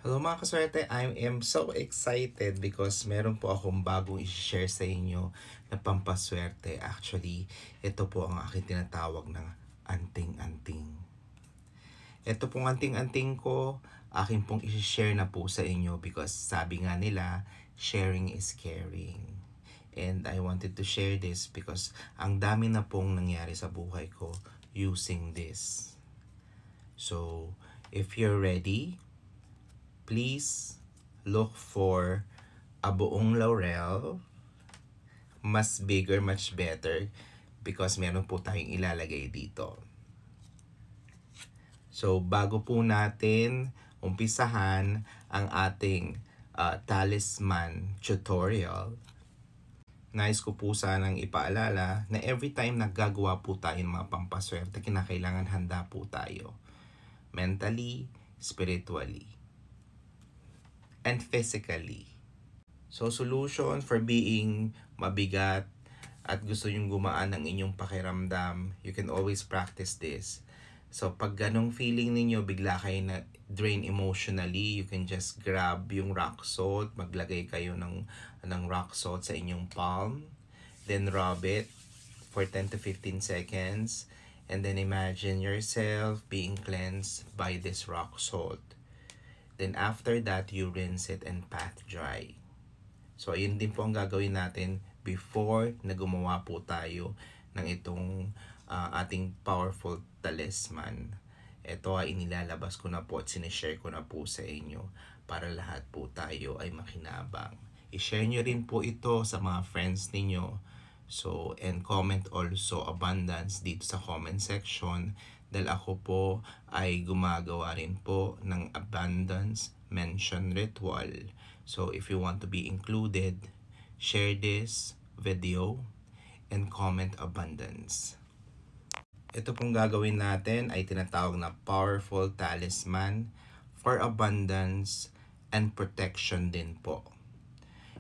Hello mga kaswerte, I am so excited because meron po akong bagong i-share sa inyo na pampaswerte. Actually, ito po ang aking tinatawag ng anting-anting. Ito pong anting-anting ko, akin pong i-share na po sa inyo because sabi nga nila, sharing is caring. And I wanted to share this because ang dami na pong nangyari sa buhay ko using this. So, if you're ready, please look for a buong laurel. Mas bigger, much better because meron po tayong ilalagay dito. So, bago po natin umpisahan ang ating talisman tutorial, nais ko po sanang ipaalala na every time naggagawa po tayo ng mga pampaswerte, kinakailangan handa po tayo. Mentally, spiritually, and physically. So, solution for being mabigat at gusto yung gumaan ng inyong pakiramdam, you can always practice this. So, pag ganong feeling ninyo, bigla kayo na drain emotionally, you can just grab yung rock salt, maglagay kayo ng rock salt sa inyong palm, then rub it for 10 to 15 seconds, and then imagine yourself being cleansed by this rock salt. Then after that, you rinse it and pat dry. So, ayun din po ang gagawin natin before na gumawa po tayo ng itong ating powerful talisman. Ito ay inilalabas ko na po at sinishare ko na po sa inyo para lahat po tayo ay makinabang. I-share nyo rin po ito sa mga friends ninyo. So, and comment also abundance dito sa comment section dahil ako po ay gumagawa rin po ng abundance mention ritual. So, if you want to be included, share this video and comment abundance. Ito pong gagawin natin ay tinatawag na powerful talisman for abundance and protection din po.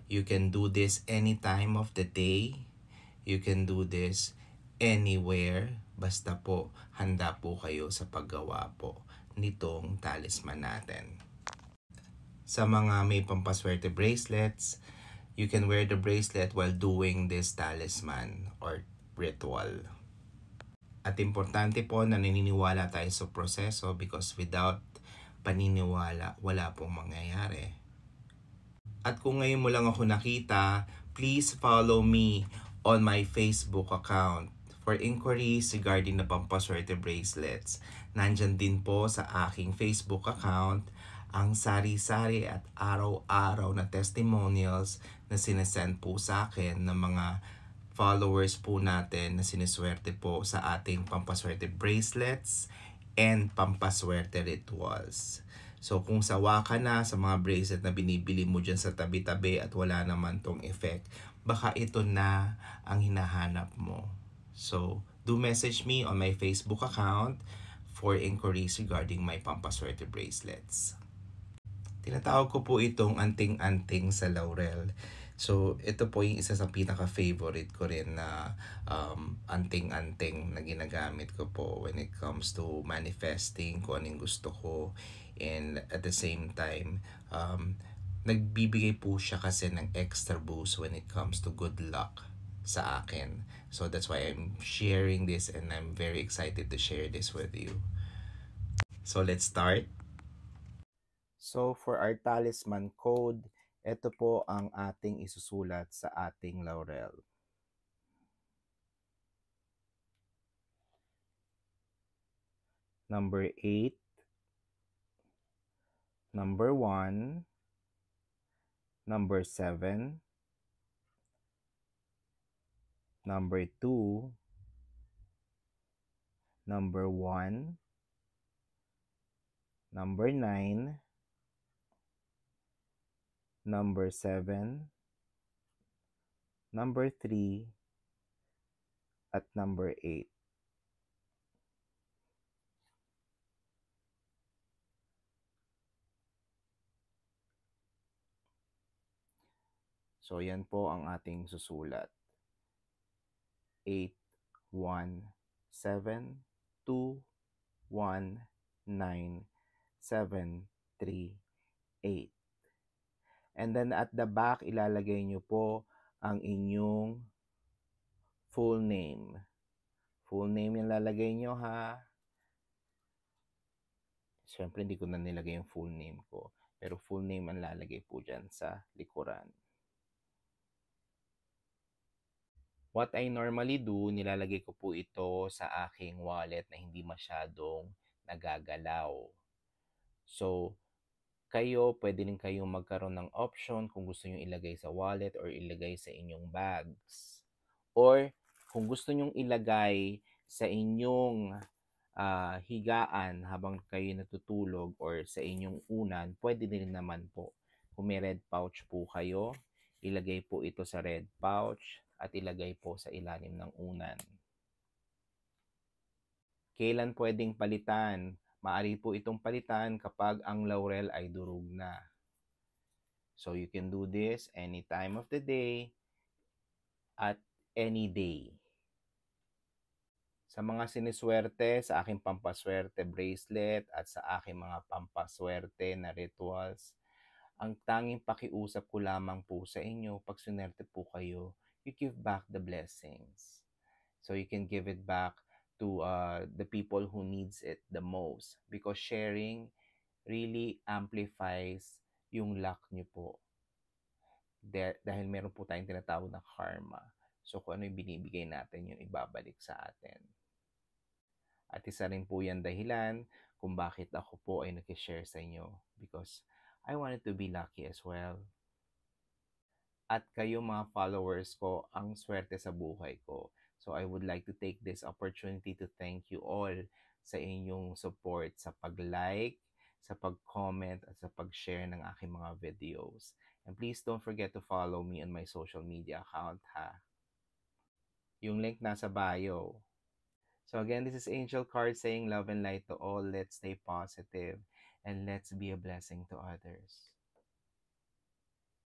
You can do this any time of the day. You can do this anywhere. Basta po, handa po kayo sa paggawa po nitong talisman natin. Sa mga may pampaswerte bracelets, you can wear the bracelet while doing this talisman or ritual. At importante po na naniniwala tayo sa proseso because without paniniwala, wala pong mangyayari. At kung ngayon mo lang ako nakita, please follow me on my Facebook account for inquiries regarding the pampaswerte bracelets. Nandyan din po sa aking Facebook account ang sari-sari at araw-araw na testimonials na sinesend po sa akin ng mga followers po natin na siniswerte po sa ating pampaswerte bracelets and pampaswerte rituals. So kung sawa ka na sa mga bracelet na binibili mo dyan sa tabi-tabi at wala naman tong effect, baka ito na ang hinahanap mo. So do message me on my Facebook account for inquiries regarding my pampaswerte bracelets. Tinatawag ko po itong anting-anting sa laurel. So, ito po yung isa sa pinaka-favorite ko rin na anting-anting na ginagamit ko po when it comes to manifesting kung anong gusto ko. And at the same time, nagbibigay po siya kasi ng extra boost when it comes to good luck sa akin. So, that's why I'm sharing this and I'm very excited to share this with you. So, let's start. So, for our talisman code, ito po ang ating isusulat sa ating laurel. Number 8, number 1, number 7, number 2, number 1, number 9, number 7, number 3, at number 8. So, yan po ang ating susulat. 8, 1, 7, 2, 1, 9, 7, 3, And then at the back, ilalagay nyo po ang inyong full name. Full name yung lalagay nyo ha. Siyempre, hindi ko na nilagay yung full name ko. Pero full name ang lalagay po dyan sa likuran. What I normally do, nilalagay ko po ito sa aking wallet na hindi masyadong nagagalaw. So, kayo, pwede rin kayong magkaroon ng option kung gusto nyo ilagay sa wallet or ilagay sa inyong bags. Or, kung gusto nyo ilagay sa inyong higaan habang kayo natutulog or sa inyong unan, pwede din naman po. Kung may red pouch po kayo, ilagay po ito sa red pouch at ilagay po sa ilalim ng unan. Kailan pwedeng palitan? Maaari po itong palitan kapag ang laurel ay durog na. So you can do this any time of the day at any day. Sa mga siniswerte, sa aking pampaswerte bracelet at sa aking mga pampaswerte na rituals, ang tanging pakiusap ko lamang po sa inyo, pag swerte po kayo, you give back the blessings. So you can give it back to the people who needs it the most. Because sharing really amplifies yung luck nyo po. Dahil meron po tayong tinatawag na karma. So kung ano yung binibigay natin, yung ibabalik sa atin. At isa rin po yan dahilan kung bakit ako po ay nag-share sa inyo. Because I wanted to be lucky as well. At kayo mga followers ko, ang swerte sa buhay ko. So I would like to take this opportunity to thank you all sa inyong support, sa pag-like, sa pag-comment, at sa pag-share ng aking mga videos. And please don't forget to follow me on my social media account ha. Yung link nasa bio. So again, this is Angel Card saying love and light to all. Let's stay positive and let's be a blessing to others.